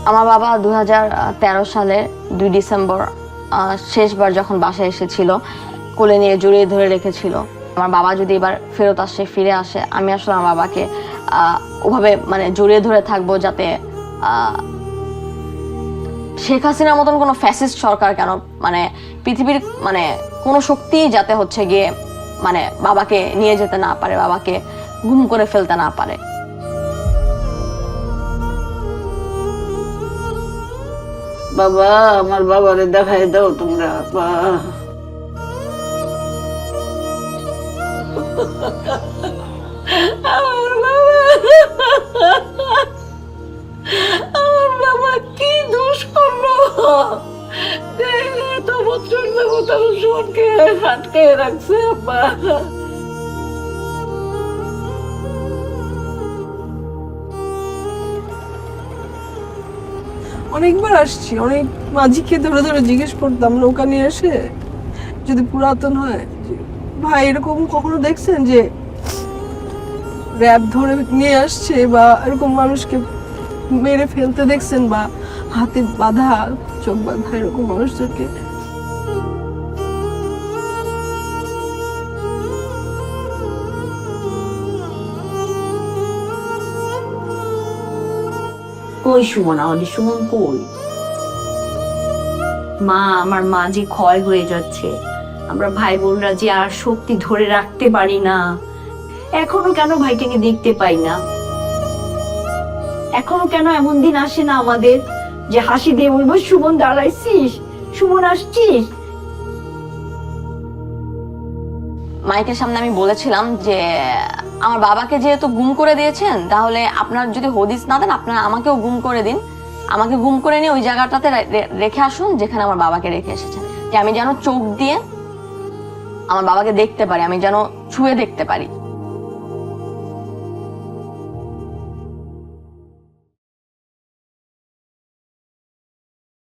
আমার বাবা 2013 সালের 2 ডিসেম্বর শেষবার যখন বাসায় এসেছিল, কোলে নিয়ে জড়িয়ে ধরে রেখেছিল। আমার বাবা যদি এবার ফিরে আসে, আমি আসলে আমার বাবাকে ওভাবে মানে জড়িয়ে ধরে থাকবো, যাতে শেখ হাসিনার মতন কোনো ফ্যাসিস্ট সরকার কেন, মানে পৃথিবীর মানে কোনো শক্তি যাতে হচ্ছে গিয়ে মানে বাবাকে নিয়ে যেতে না পারে, বাবাকে গুম করে ফেলতে না পারে। বাবা, আমার বাবারে দেখাই দাও তোমরা। আমার বাবা, আমার বাবা কি দোষ করলো? এত বছর যাবত আমার সুমনকে আটকে রাখছে। আব্বা, অনেকবার আসছি, অনেক মাঝিকে ধরে ধরে জিজ্ঞেস করতাম নৌকা নিয়ে এসে, যদি পুরাতন হয় ভাই এরকম কখনো দেখছেন যে র্যাব ধরে নিয়ে আসছে বা এরকম মানুষকে মেরে ফেলতে দেখছেন, বা হাতে বাঁধা চোখ বাঁধা এরকম মানুষদেরকে? কই সুমন? আমাদের সুমন কই? মা, আমার মা যে ক্ষয় হয়ে যাচ্ছে, আমরা ভাই বোনরা যে আর শক্তি ধরে রাখতে পারি না। এখনো কেন ভাইটাকে দেখতে পাই না? এখনো কেন এমন দিন আসে না আমাদের যে হাসি দিয়ে বলবো, সুমন দাঁড়াইছিস, সুমন আসছিস? মাইকের সামনে আমি বলেছিলাম যে আমার বাবাকে যেহেতু গুম করে দিয়েছেন, তাহলে আপনার যদি হদিস না দেন, আপনারা আমাকেও গুম করে দিন। আমাকে গুম করে নিয়ে ওই জায়গাটাতে রেখে আসুন যেখানে আমার বাবাকে রেখে এসেছেন, যে আমি যেন চোখ দিয়ে আমার বাবাকে দেখতে পারি, আমি যেন ছুঁয়ে দেখতে পারি।